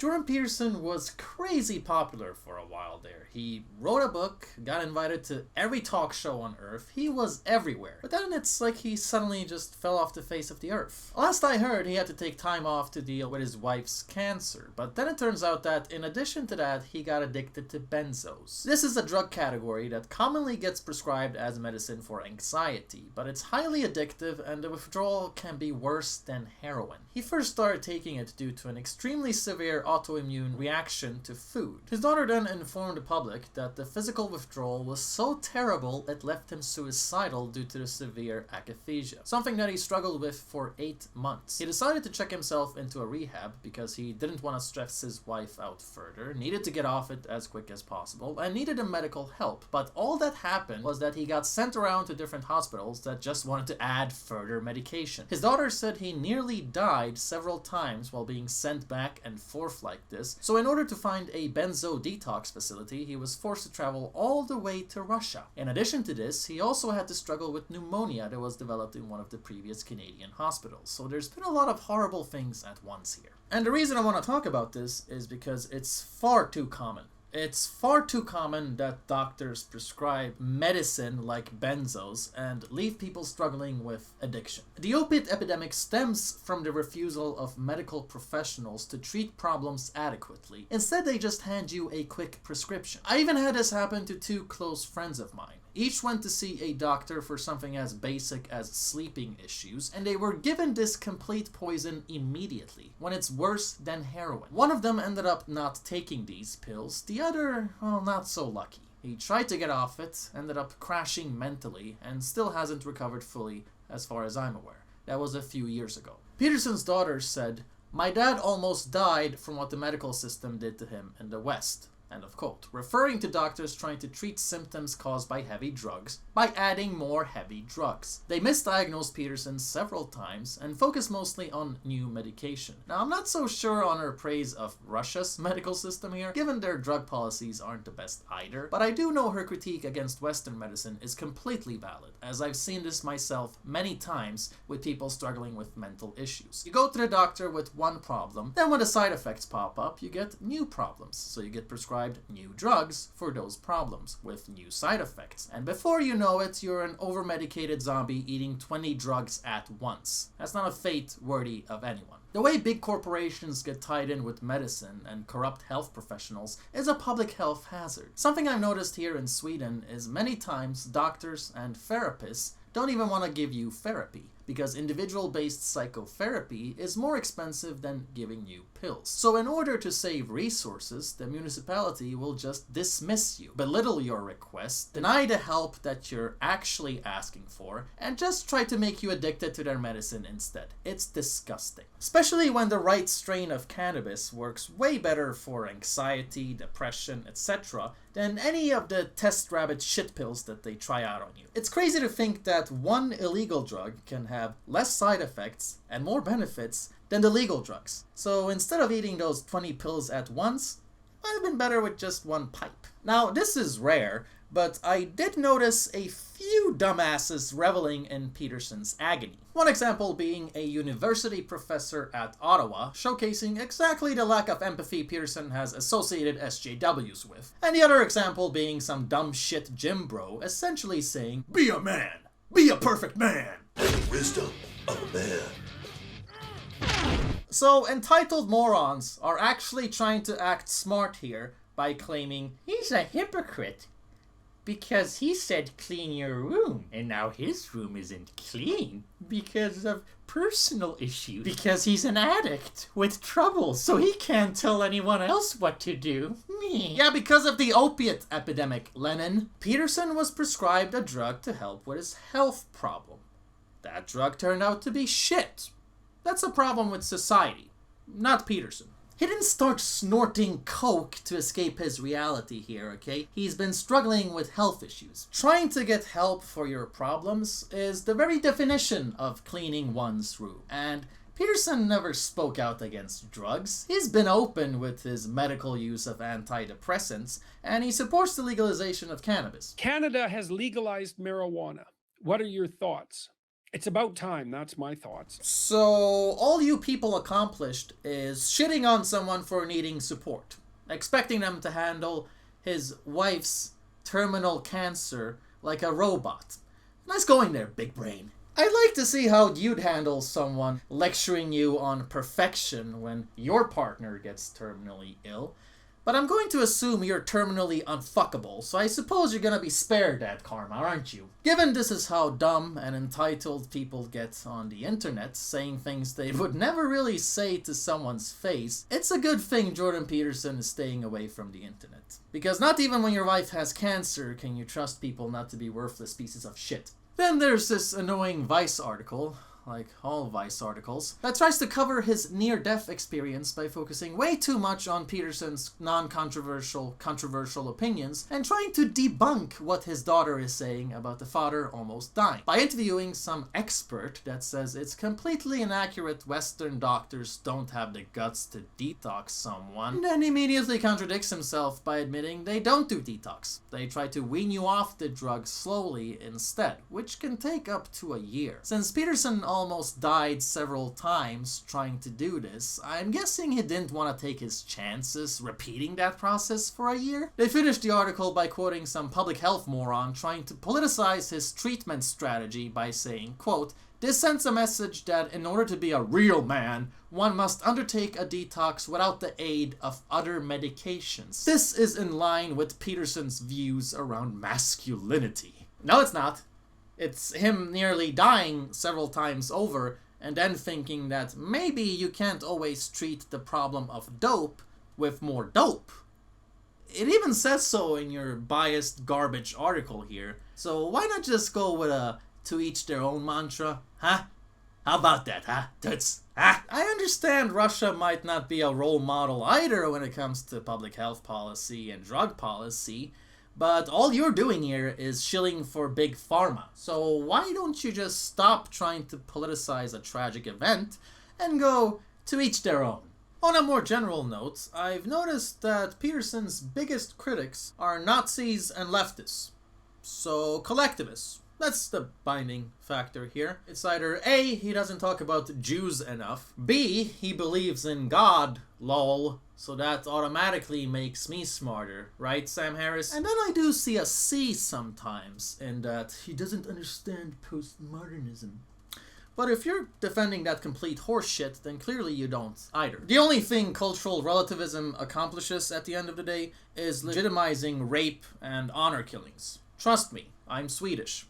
Jordan Peterson was crazy popular for a while there. He wrote a book, got invited to every talk show on Earth, he was everywhere. But then it's like he suddenly just fell off the face of the Earth. Last I heard, he had to take time off to deal with his wife's cancer, but then it turns out that in addition to that, he got addicted to benzos. This is a drug category that commonly gets prescribed as medicine for anxiety, but it's highly addictive and the withdrawal can be worse than heroin. He first started taking it due to an extremely severe autoimmune reaction to food. His daughter then informed the public that the physical withdrawal was so terrible it left him suicidal due to the severe akathisia, something that he struggled with for 8 months. He decided to check himself into a rehab because he didn't want to stress his wife out further, needed to get off it as quick as possible, and needed a medical help. But all that happened was that he got sent around to different hospitals that just wanted to add further medication. His daughter said he nearly died several times while being sent back and forth like this, so in order to find a benzo detox facility, he was forced to travel all the way to Russia. In addition to this, he also had to struggle with pneumonia that was developed in one of the previous Canadian hospitals, so there's been a lot of horrible things at once here. And the reason I want to talk about this is because it's far too common. It's far too common that doctors prescribe medicine like benzos and leave people struggling with addiction. The opiate epidemic stems from the refusal of medical professionals to treat problems adequately. Instead, they just hand you a quick prescription. I even had this happen to 2 close friends of mine. Each went to see a doctor for something as basic as sleeping issues, and they were given this complete poison immediately, when it's worse than heroin. One of them ended up not taking these pills, the other, well, not so lucky. He tried to get off it, ended up crashing mentally, and still hasn't recovered fully, as far as I'm aware. That was a few years ago. Peterson's daughter said, "My dad almost died from what the medical system did to him in the West." End of quote, referring to doctors trying to treat symptoms caused by heavy drugs by adding more heavy drugs. They misdiagnosed Peterson several times and focused mostly on new medication. Now, I'm not so sure on her praise of Russia's medical system here, given their drug policies aren't the best either, but I do know her critique against Western medicine is completely valid, as I've seen this myself many times with people struggling with mental issues. You go to the doctor with one problem, then when the side effects pop up, you get new problems, so you get prescribed new drugs for those problems with new side effects. And before you know it, you're an over-medicated zombie eating 20 drugs at once. That's not a fate worthy of anyone. The way big corporations get tied in with medicine and corrupt health professionals is a public health hazard. Something I've noticed here in Sweden is many times doctors and therapists don't even want to give you therapy, because individual-based psychotherapy is more expensive than giving you pills. So in order to save resources, the municipality will just dismiss you, belittle your request, deny the help that you're actually asking for, and just try to make you addicted to their medicine instead. It's disgusting. Especially when the right strain of cannabis works way better for anxiety, depression, etc. than any of the test rabbit shit pills that they try out on you. It's crazy to think that one illegal drug can have less side effects and more benefits than the legal drugs. So instead of eating those 20 pills at once, it might have been better with just one pipe. Now, this is rare, but I did notice a few dumbasses reveling in Peterson's agony. One example being a university professor at Ottawa, showcasing exactly the lack of empathy Peterson has associated SJWs with. And the other example being some dumb shit gym bro, essentially saying, "Be a man! Be a perfect man!" The wisdom of a man. So entitled morons are actually trying to act smart here by claiming he's a hypocrite because he said clean your room, and now his room isn't clean because of personal issues. Because he's an addict with trouble, so he can't tell anyone else what to do. Me. Yeah, because of the opiate epidemic, Lenin. Peterson was prescribed a drug to help with his health problem. That drug turned out to be shit. That's a problem with society, not Peterson. He didn't start snorting coke to escape his reality here, okay? He's been struggling with health issues. Trying to get help for your problems is the very definition of cleaning one's room. And Peterson never spoke out against drugs. He's been open with his medical use of antidepressants, and he supports the legalization of cannabis. Canada has legalized marijuana. What are your thoughts? It's about time. That's my thoughts. So, all you people accomplished is shitting on someone for needing support, expecting them to handle his wife's terminal cancer like a robot. Nice going there, big brain. I'd like to see how you'd handle someone lecturing you on perfection when your partner gets terminally ill. But I'm going to assume you're terminally unfuckable, so I suppose you're gonna be spared that karma, aren't you? Given this is how dumb and entitled people get on the internet, saying things they would never really say to someone's face, it's a good thing Jordan Peterson is staying away from the internet. Because not even when your wife has cancer can you trust people not to be worthless pieces of shit. Then there's this annoying Vice article, like all Vice articles, that tries to cover his near-death experience by focusing way too much on Peterson's non-controversial, controversial opinions and trying to debunk what his daughter is saying about the father almost dying. By interviewing some expert that says it's completely inaccurate Western doctors don't have the guts to detox someone, and then immediately contradicts himself by admitting they don't do detox. They try to wean you off the drug slowly instead, which can take up to a year. Since Peterson almost died several times trying to do this, I'm guessing he didn't want to take his chances repeating that process for a year. They finished the article by quoting some public health moron trying to politicize his treatment strategy by saying, quote, "This sends a message that in order to be a real man, one must undertake a detox without the aid of other medications. This is in line with Peterson's views around masculinity." No, it's not. It's him nearly dying several times over and then thinking that maybe you can't always treat the problem of dope with more dope. It even says so in your biased garbage article here. So why not just go with a to each their own mantra, huh? How about that, huh? Toots, huh? I understand Russia might not be a role model either when it comes to public health policy and drug policy, but all you're doing here is shilling for big pharma. So why don't you just stop trying to politicize a tragic event and go to each their own? On a more general note, I've noticed that Peterson's biggest critics are Nazis and leftists. So collectivists. That's the binding factor here. It's either A, he doesn't talk about Jews enough, B, he believes in God, lol, so that automatically makes me smarter, right, Sam Harris? And then I do see a C sometimes, in that he doesn't understand postmodernism. But if you're defending that complete horseshit, then clearly you don't either. The only thing cultural relativism accomplishes at the end of the day is legitimizing rape and honor killings. Trust me, I'm Swedish.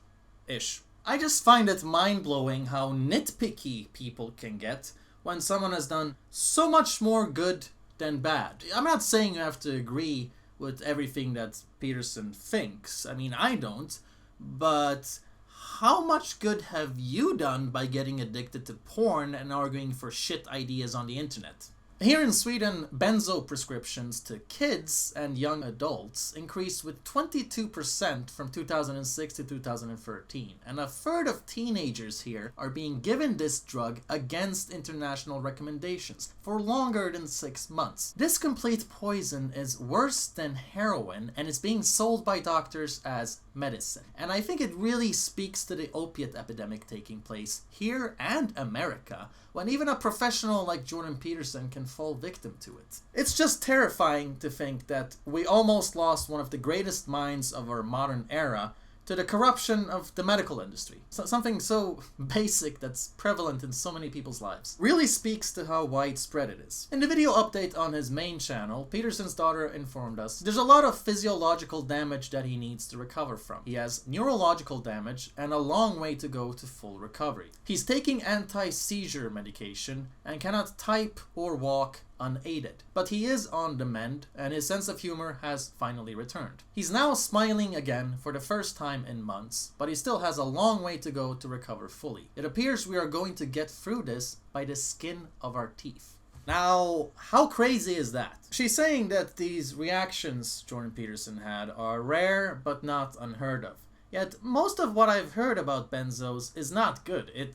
I just find it mind-blowing how nitpicky people can get when someone has done so much more good than bad. I'm not saying you have to agree with everything that Peterson thinks. I mean, I don't. But how much good have you done by getting addicted to porn and arguing for shit ideas on the internet? Here in Sweden, benzo prescriptions to kids and young adults increased with 22% from 2006 to 2013, and a third of teenagers here are being given this drug against international recommendations for longer than 6 months. This complete poison is worse than heroin, and it's being sold by doctors as medicine. And I think it really speaks to the opiate epidemic taking place here and America, when even a professional like Jordan Peterson can fall victim to it. It's just terrifying to think that we almost lost one of the greatest minds of our modern era to the corruption of the medical industry. Something so basic that's prevalent in so many people's lives. Really speaks to how widespread it is. In the video update on his main channel, Peterson's daughter informed us there's a lot of physiological damage that he needs to recover from. He has neurological damage and a long way to go to full recovery. He's taking anti-seizure medication and cannot type or walk unaided. But he is on the mend, and his sense of humor has finally returned. He's now smiling again for the first time in months, but he still has a long way to go to recover fully. It appears we are going to get through this by the skin of our teeth. Now, how crazy is that? She's saying that these reactions Jordan Peterson had are rare but not unheard of. Yet, most of what I've heard about benzos is not good. It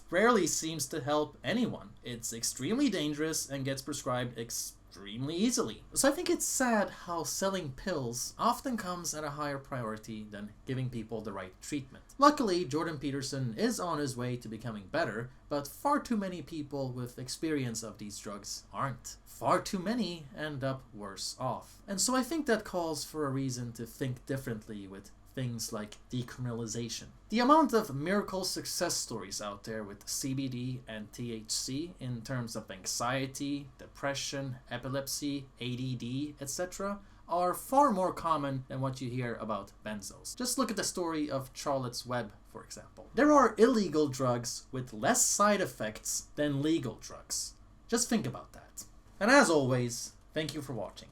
rarely seems to help anyone. It's extremely dangerous and gets prescribed extremely easily. So I think it's sad how selling pills often comes at a higher priority than giving people the right treatment. Luckily, Jordan Peterson is on his way to becoming better, but far too many people with experience of these drugs aren't. Far too many end up worse off. And so I think that calls for a reason to think differently with things like decriminalization. The amount of miracle success stories out there with CBD and THC in terms of anxiety, depression, epilepsy, ADD, etc. are far more common than what you hear about benzos. Just look at the story of Charlotte's Web, for example. There are illegal drugs with less side effects than legal drugs. Just think about that. And as always, thank you for watching.